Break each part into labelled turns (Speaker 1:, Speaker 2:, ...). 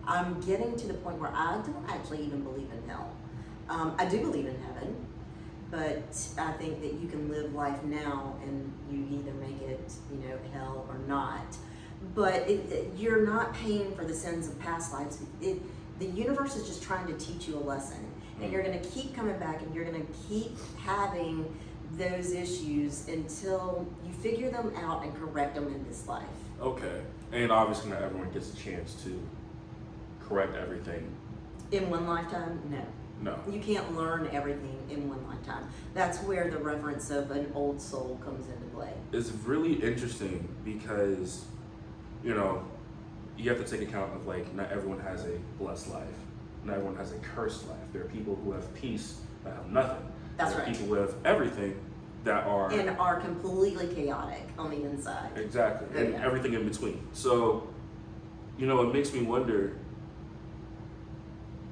Speaker 1: I'm getting to the point where I don't actually even believe in hell. I do believe in heaven, but I think that you can live life now and you either make it, hell or not. But you're not paying for the sins of past lives. The universe is just trying to teach you a lesson. And you're going to keep coming back and you're going to keep having those issues until you figure them out and correct them in this life.
Speaker 2: Okay. And obviously not everyone gets a chance to correct everything.
Speaker 1: In one lifetime? No.
Speaker 2: No.
Speaker 1: You can't learn everything in one lifetime. That's where the reverence of an old soul comes into play.
Speaker 2: It's really interesting because, you have to take account of not everyone has a blessed life. Not everyone has a cursed life. There are people who have peace that have nothing.
Speaker 1: That's
Speaker 2: there are
Speaker 1: right.
Speaker 2: people who have everything that are...
Speaker 1: And are completely chaotic on the inside.
Speaker 2: Exactly.
Speaker 1: Oh,
Speaker 2: and
Speaker 1: yeah.
Speaker 2: everything in between. So, it makes me wonder,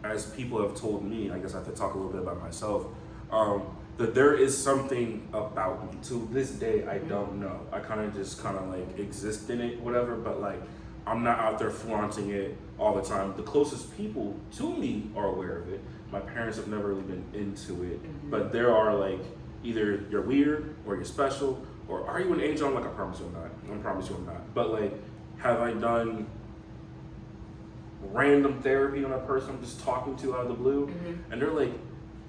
Speaker 2: as people have told me, I guess I have to talk a little bit about myself, that there is something about me. To this day, I don't know. I kind of exist in it, whatever, but I'm not out there flaunting it all the time. The closest people to me are aware of it. My parents have never really been into it, but there are either you're weird or you're special, or are you an angel? I'm I promise you I'm not. I promise you I'm not. But have I done random therapy on a person I'm just talking to out of the blue? And they're like,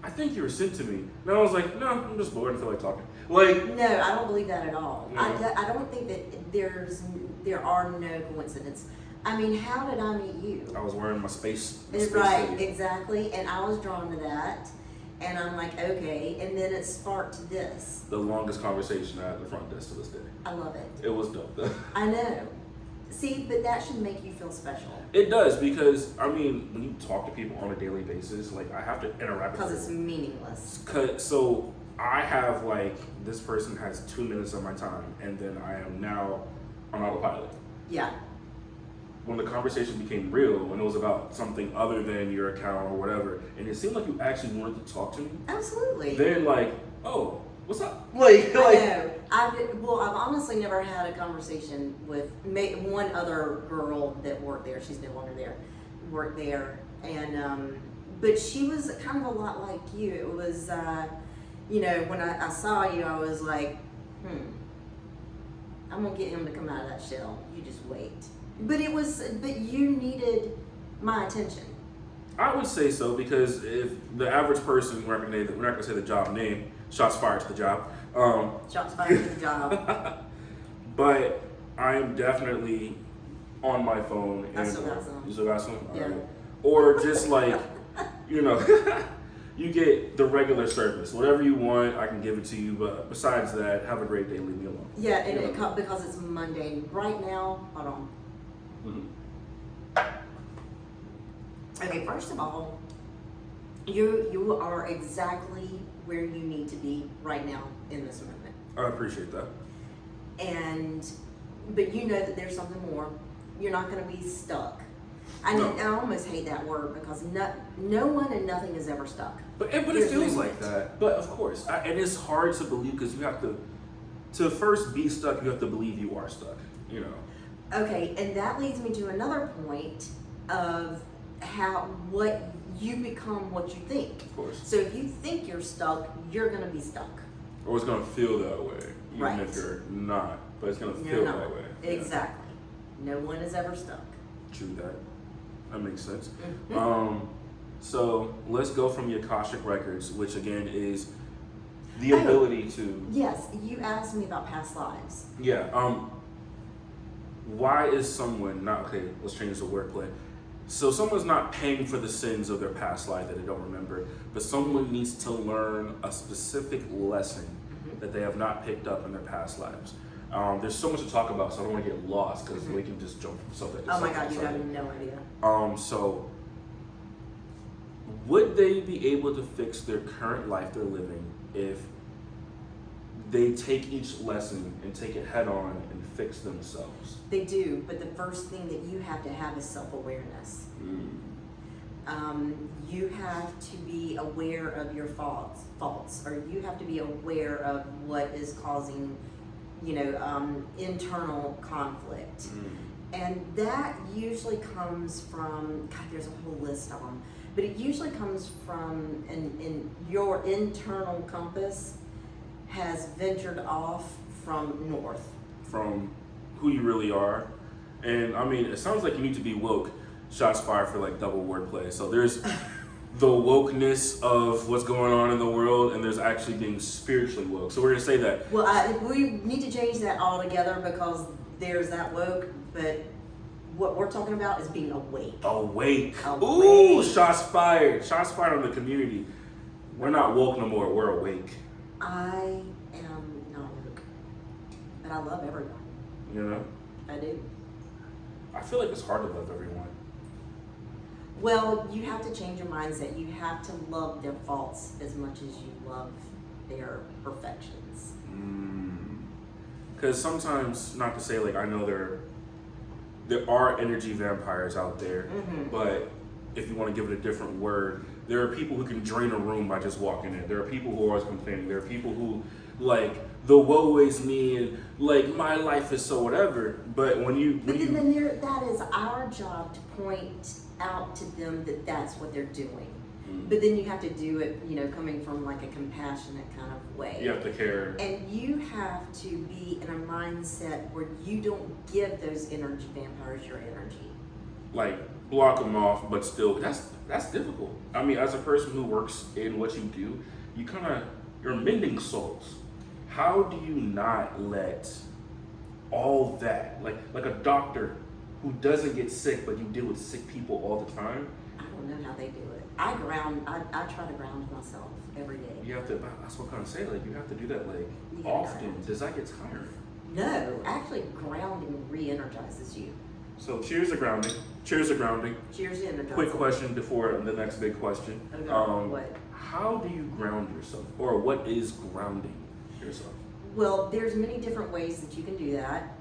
Speaker 2: I think you were sent to me. And I was like, no, I'm just bored and feel like talking.
Speaker 1: No, I don't believe that at all.
Speaker 2: Yeah.
Speaker 1: I don't think that there are no coincidences. I mean, how did I meet you?
Speaker 2: I was wearing my space
Speaker 1: Right,
Speaker 2: hoodie.
Speaker 1: Exactly. And I was drawn to that. And I'm like, okay. And then it sparked this.
Speaker 2: The longest conversation I had at the front desk to this day.
Speaker 1: I love it.
Speaker 2: It was dope.
Speaker 1: I know. See, but that should make you feel special.
Speaker 2: It does, because when you talk to people on a daily basis, I have to interact with them.
Speaker 1: Because it's meaningless.
Speaker 2: So I have this person has 2 minutes of my time, and then I am now on autopilot.
Speaker 1: Yeah.
Speaker 2: When the conversation became real, when it was about something other than your account or whatever, and it seemed like you actually wanted to talk to me.
Speaker 1: Absolutely.
Speaker 2: Then oh, what's up?
Speaker 1: I know. I've honestly never had a conversation with one other girl that worked there. She's no longer there. Worked there, and but she was kind of a lot like you. It was, when I saw you, I was like, I'm gonna get him to come out of that shell. You just wait. But you needed my attention.
Speaker 2: I would say so, because if the average person, we're not gonna say the job name, shots fired to the job.
Speaker 1: Shots fired to the job.
Speaker 2: But I am definitely on my phone.
Speaker 1: I still got some.
Speaker 2: You still got some?
Speaker 1: Yeah.
Speaker 2: Right. Or just you get the regular service. Whatever you want, I can give it to you. But besides that, have a great day. Leave me alone.
Speaker 1: Yeah, and because it's mundane. Right now, hold on. Okay, first of all, you are exactly where you need to be right now in this moment.
Speaker 2: I appreciate that.
Speaker 1: But you know that there's something more. You're not going to be stuck. I almost hate that word, because no one and nothing is ever stuck.
Speaker 2: But it feels like that. But of course, and it's hard to believe, because you have to first be stuck. You have to believe you are stuck.
Speaker 1: Okay, and that leads me to another point of what you become what you think.
Speaker 2: Of course.
Speaker 1: So if you think you're stuck, you're going to be stuck.
Speaker 2: Or it's going to feel that way, even
Speaker 1: Right.
Speaker 2: if you're not. But it's going to feel that way.
Speaker 1: Exactly. No one is ever stuck.
Speaker 2: True that. That makes sense.
Speaker 1: Mm-hmm.
Speaker 2: So let's go from the Akashic Records, which again is the ability to...
Speaker 1: Yes, you asked me about past lives.
Speaker 2: Yeah. Why is someone not... Okay, let's change this to wordplay. So someone's not paying for the sins of their past life that they don't remember, but someone needs to learn a specific lesson that they have not picked up in their past lives. There's so much to talk about, so I don't want to get lost, because we can just jump from subject to
Speaker 1: Oh my
Speaker 2: subject.
Speaker 1: God, you have no idea.
Speaker 2: So would they be able to fix their current life they're living if they take each lesson and take it head on and fix themselves?
Speaker 1: They do, but the first thing that you have to have is self-awareness. You have to be aware of your faults, or you have to be aware of what is causing, internal conflict. And that usually comes from, God, there's a whole list of them, but it usually comes from in your internal compass has ventured off from north.
Speaker 2: From who you really are. And I mean, it sounds like you need to be woke. Shots fired for like double wordplay. So there's the wokeness of what's going on in the world, and there's actually being spiritually woke. So we're gonna say that.
Speaker 1: Well, we need to change that altogether because there's that woke, but what we're talking about is being awake.
Speaker 2: Awake.
Speaker 1: Awake.
Speaker 2: Ooh, shots fired. Shots fired on the community. We're not woke no more. We're awake.
Speaker 1: I am not woke, but I love everyone.
Speaker 2: You know?
Speaker 1: I do.
Speaker 2: I feel like it's hard to love everyone.
Speaker 1: Well, you have to change your mindset. You have to love their faults as much as you love their perfections.
Speaker 2: Because sometimes, not to say like I know there are energy vampires out there, but if you want to give it a different word, there are people who can drain a room by just walking in. There are people who are always complaining. There are people who like the woe is me and like my life is so whatever. But when you
Speaker 1: But then that is our job to point out to them that that's what they're doing. But then you have to do it, you know, coming from like a compassionate kind of way.
Speaker 2: you have to care.
Speaker 1: And you have to be in a mindset where you don't give those energy vampires your energy.
Speaker 2: Like block them off, but still that's difficult. I mean, as a person who works in what you do, you're mending souls. How do you not let all that, like a doctor who doesn't get sick, but you deal with sick people all the time?
Speaker 1: I don't know how they do it. I try to ground myself every day.
Speaker 2: You have to, that's what I'm trying to say, like you have to do that like
Speaker 1: You
Speaker 2: often.
Speaker 1: ground.
Speaker 2: Does that get tiring?
Speaker 1: No, actually grounding re-energizes you.
Speaker 2: So cheers to grounding. Cheers to grounding.
Speaker 1: Cheers to energizing.
Speaker 2: Quick question before the next big question.
Speaker 1: Okay, what?
Speaker 2: How do you ground yourself? Or what is grounding yourself?
Speaker 1: Well, there's many different ways that you can do that.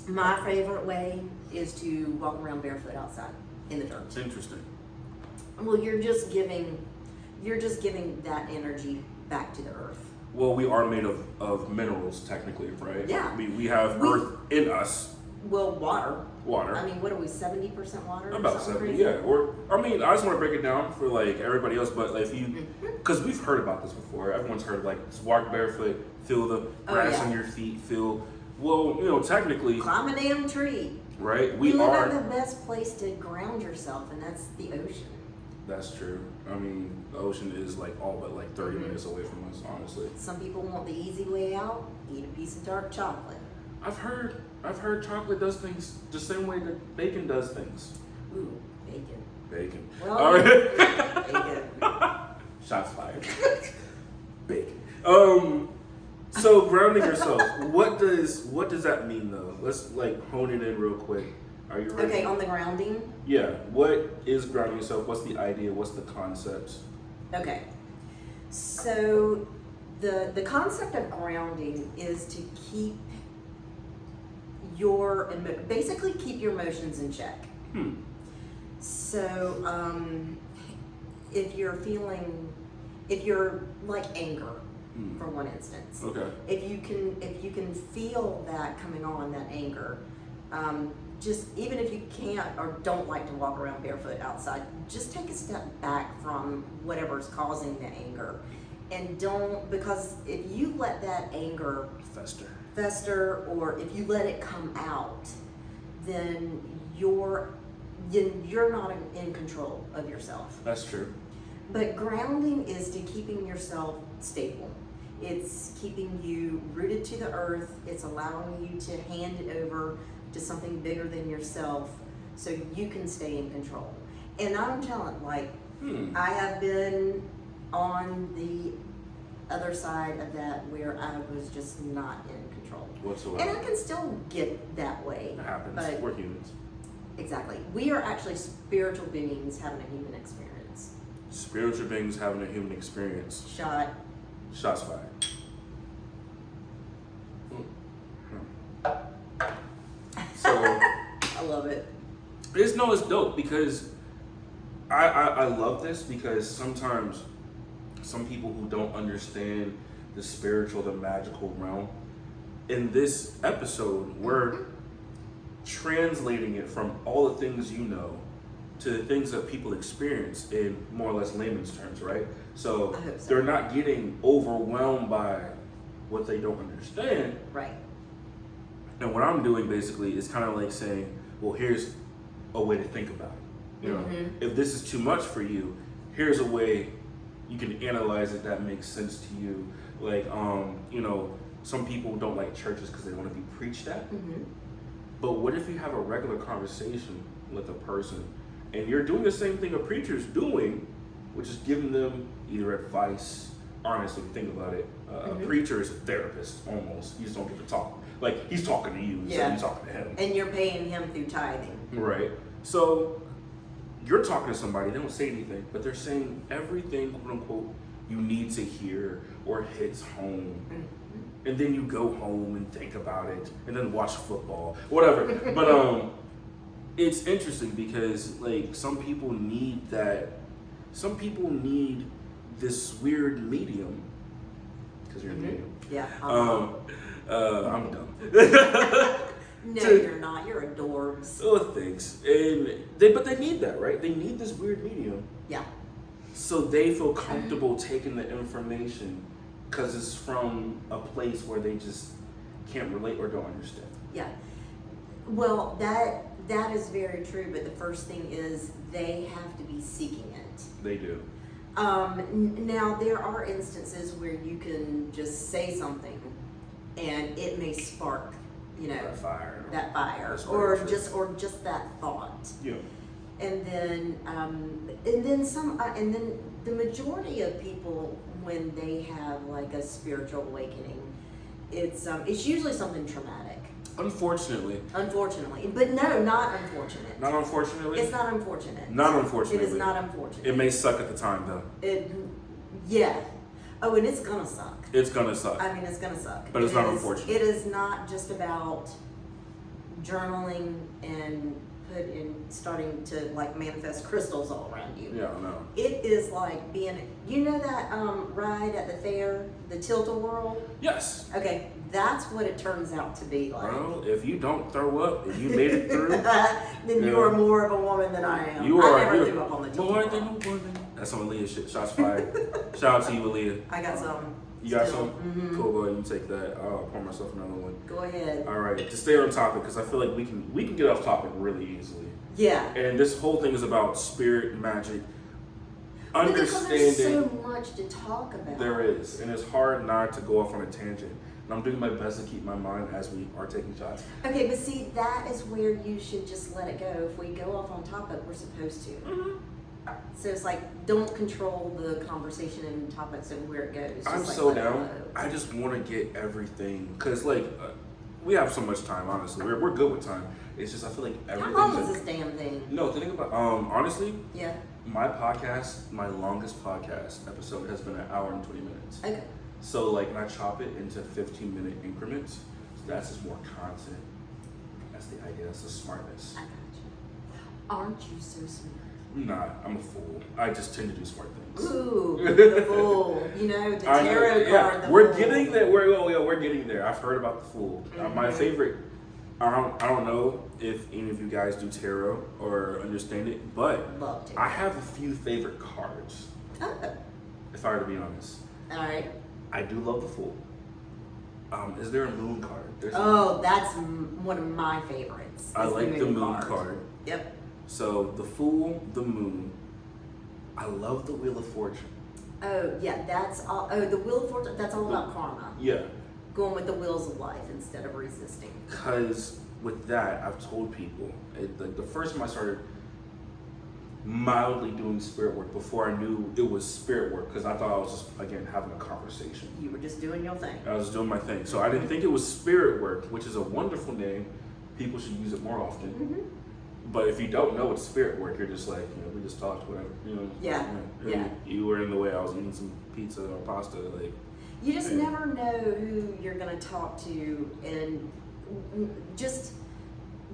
Speaker 1: My favorite way is to walk around barefoot outside in the dirt.
Speaker 2: It's interesting.
Speaker 1: Well, you're just giving that energy back to the earth.
Speaker 2: Well, we are made of minerals technically, right?
Speaker 1: Yeah.
Speaker 2: We have earth in us.
Speaker 1: Well, water.
Speaker 2: Water.
Speaker 1: I mean, what are we, 70% water? or
Speaker 2: About
Speaker 1: something
Speaker 2: 70,
Speaker 1: crazy?
Speaker 2: yeah. Or I mean, I just want to break it down for like everybody else, but like if you, because we've heard about this before. Everyone's heard like walk barefoot, feel the grass on your feet, feel. Well, you know, technically,
Speaker 1: Climb a damn tree.
Speaker 2: right?
Speaker 1: You
Speaker 2: We
Speaker 1: live
Speaker 2: are.
Speaker 1: at the best place to ground yourself, and that's the ocean.
Speaker 2: That's true. I mean, the ocean is like all but like 30 minutes away from us, honestly.
Speaker 1: Some people want the easy way out, eat a piece of dark chocolate.
Speaker 2: I've heard chocolate does things the same way that bacon does things.
Speaker 1: Ooh, bacon.
Speaker 2: Bacon.
Speaker 1: Well,
Speaker 2: All right.
Speaker 1: bacon.
Speaker 2: Shots fired. Bacon. So grounding yourself. What does that mean though? Let's like hone it in real quick. Are you ready?
Speaker 1: Okay, on the grounding.
Speaker 2: Yeah. What is grounding yourself? What's the idea? What's the concept?
Speaker 1: Okay. So the concept of grounding is to keep basically keep your emotions in check. So if you're like anger, for one instance,
Speaker 2: Okay.
Speaker 1: if you can feel that coming on, that anger, just even if you can't or don't like to walk around barefoot outside, just take a step back from whatever's causing the anger, and because if you let that anger fester, or if you let it come out, then you're not in control of yourself.
Speaker 2: That's true.
Speaker 1: But grounding is to keeping yourself stable. It's keeping you rooted to the earth. It's allowing you to hand it over to something bigger than yourself so you can stay in control. And I'm telling, I have been on the other side of that where I was just not in control.
Speaker 2: Whatsoever.
Speaker 1: And I can still get that way.
Speaker 2: It happens.
Speaker 1: But
Speaker 2: We're humans.
Speaker 1: exactly. We are actually spiritual beings having a human experience.
Speaker 2: Spiritual beings having a human experience. Shots fired. So
Speaker 1: I love it.
Speaker 2: it's dope because I love this because sometimes some people who don't understand the spiritual, the magical realm, in this episode, we're translating it from all the things you know to the things that people experience in more or less layman's terms, right? So,
Speaker 1: I hope so.
Speaker 2: they're not getting overwhelmed by what they don't understand.
Speaker 1: Right.
Speaker 2: And what I'm doing basically is kind of like saying, well, here's a way to think about it. You know, if this is too much for you, here's a way you can analyze it that makes sense to you. Like, you know, some people don't like churches because they want to be preached at. But what if you have a regular conversation with a person and you're doing the same thing a preacher's doing, which is giving them either advice. Honestly, think about it. A preacher is a therapist almost. You just don't get to talk. Like, he's talking to you instead of you talking to him.
Speaker 1: And you're paying him through tithing.
Speaker 2: Right. So you're talking to somebody, they don't say anything, but they're saying everything, quote unquote, you need to hear or hits home. And then you go home and think about it and then watch football, whatever. But it's interesting because like some people need this weird medium. Because you're a medium.
Speaker 1: Yeah.
Speaker 2: I'm dumb.
Speaker 1: No, you're not. You're adorbs.
Speaker 2: Oh, thanks. But they need that, right? They need this weird medium.
Speaker 1: Yeah.
Speaker 2: So they feel comfortable taking the information because it's from a place where they just can't relate or don't understand.
Speaker 1: Yeah. Well, that is very true, but the first thing is they have to be seeking it.
Speaker 2: They do.
Speaker 1: Now, there are instances where you can just say something and it may spark, you know, that fire or just that thought.
Speaker 2: Yeah.
Speaker 1: And then the majority of people, when they have like a spiritual awakening, it's usually something traumatic.
Speaker 2: Unfortunately,
Speaker 1: but no, not unfortunate.
Speaker 2: Not unfortunately.
Speaker 1: It's not unfortunate.
Speaker 2: Not unfortunately.
Speaker 1: It is not unfortunate.
Speaker 2: It may suck at the time though.
Speaker 1: Yeah. Oh, and it's gonna suck.
Speaker 2: It's gonna suck.
Speaker 1: I mean, it's gonna suck.
Speaker 2: But it's not unfortunate.
Speaker 1: It is not just about journaling and starting to like manifest crystals all around you.
Speaker 2: Yeah, I know.
Speaker 1: It is like being, you know that ride at the fair, the tilt-a-whirl?
Speaker 2: Yes.
Speaker 1: Okay, that's what it turns out to be like.
Speaker 2: Bro, if you don't throw up, if you made it through,
Speaker 1: then you are more of a woman than I am.
Speaker 2: I
Speaker 1: never threw up on the
Speaker 2: more
Speaker 1: tilt-a-whirl.
Speaker 2: than a woman. That's some Aaliyah shit. Shots fired. Shout out to you, Aaliyah.
Speaker 1: I got some.
Speaker 2: You got
Speaker 1: still.
Speaker 2: some? Cool, go ahead and take that. I'll pour myself another one.
Speaker 1: Go ahead.
Speaker 2: All right, to stay on topic, because I feel like we can get off topic really easily.
Speaker 1: Yeah.
Speaker 2: And this whole thing is about spirit, magic,
Speaker 1: But because there's
Speaker 2: understanding.
Speaker 1: so much to talk about.
Speaker 2: There is, and it's hard not to go off on a tangent. And I'm doing my best to keep my mind as we are taking shots.
Speaker 1: Okay, but see, that is where you should just let it go. If we go off on topic, we're supposed to. So it's like, don't control the conversation and topics and where it goes. Just
Speaker 2: I'm
Speaker 1: like,
Speaker 2: so
Speaker 1: let it
Speaker 2: down.
Speaker 1: flow.
Speaker 2: I just want to get everything, because like we have so much time. Honestly, we're good with time. It's just I feel like everything.
Speaker 1: How long is this damn thing?
Speaker 2: No, think about honestly.
Speaker 1: Yeah.
Speaker 2: My podcast, my longest podcast episode has been 1 hour and 20 minutes.
Speaker 1: Okay.
Speaker 2: So like, and I chop it into 15-minute increments. So that's just more content. That's the idea. That's the smartness.
Speaker 1: I got you. Aren't you so smart?
Speaker 2: I'm not. I'm a fool. I just tend to do smart things.
Speaker 1: Ooh, the fool. You know, the tarot card. The
Speaker 2: we're
Speaker 1: fool.
Speaker 2: getting there. We're getting there. I've heard about the fool. My favorite. I don't know if any of you guys do tarot or understand it, but
Speaker 1: Love tarot.
Speaker 2: I have a few favorite cards.
Speaker 1: Oh.
Speaker 2: If I were to be honest,
Speaker 1: All right.
Speaker 2: I do love the fool. Is there a moon card?
Speaker 1: That's one of my favorites.
Speaker 2: I
Speaker 1: is
Speaker 2: like the moon card.
Speaker 1: Yep.
Speaker 2: So the fool, the moon. I love the Wheel of Fortune.
Speaker 1: Oh yeah, that's all. Oh, the Wheel of Fortune. That's all about karma.
Speaker 2: Yeah.
Speaker 1: Going with the wheels of life instead of resisting.
Speaker 2: Because with that, I've told people, like the first time I started mildly doing spirit work, before I knew it was spirit work, because I thought I was just, again, having a conversation.
Speaker 1: You were just doing your thing.
Speaker 2: I was doing my thing. So I didn't think it was spirit work, which is a wonderful name. People should use it more often.
Speaker 1: Mm-hmm.
Speaker 2: But if you don't know it's spirit work, you're just like, we just talked, whatever.
Speaker 1: Yeah. Yeah.
Speaker 2: You were in the way I was eating some pizza or pasta, like.
Speaker 1: You just never know who you're going to talk to, and just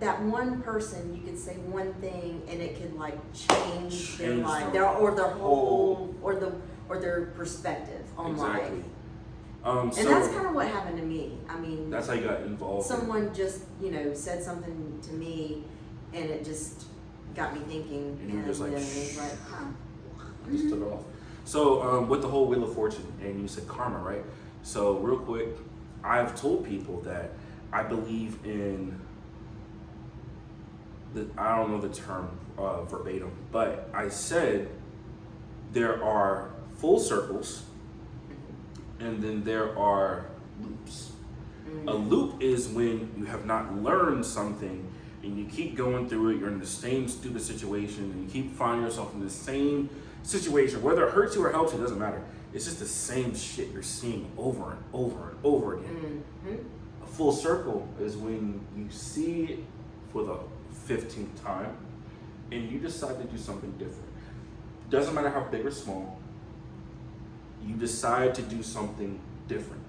Speaker 1: that one person, you could say one thing and it could like change their life, or their whole, or their perspective on life. And
Speaker 2: So
Speaker 1: that's kind of what happened to me. I mean,
Speaker 2: that's how you got involved.
Speaker 1: someone just, you know, said something to me, and it just got me thinking.
Speaker 2: And you were just like,
Speaker 1: then it was like, huh.
Speaker 2: I just took it off. So with the whole Wheel of Fortune, and you said karma, right? So real quick, I've told people that I believe in I don't know the term verbatim, but I said there are full circles and then there are loops. A loop is when you have not learned something and you keep going through it, you're in the same stupid situation and you keep finding yourself in the same situation, whether it hurts you or helps you, doesn't matter. It's just the same shit you're seeing over and over and over again. A full circle is when you see it for the 15th time and you decide to do something different. Doesn't matter how big or small, you decide to do something different.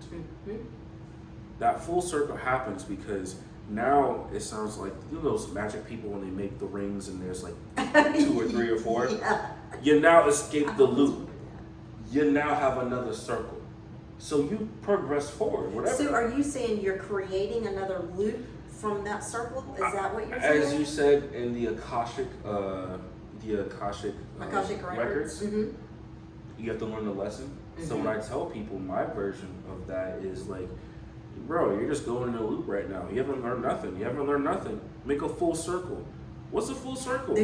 Speaker 2: That full circle happens because now it sounds like, you know, those magic people when they make the rings and there's like 2 or 3 or 4.
Speaker 1: Yeah.
Speaker 2: You now escape the loop. You now have another circle. So you progress forward, whatever.
Speaker 1: So are you saying you're creating another loop from that circle? Is that what you're saying?
Speaker 2: As you said in the Akashic records, you have to learn the lesson. So when I tell people my version of that is like, bro, you're just going in a loop right now. You haven't learned nothing. Make a full circle. What's a full circle?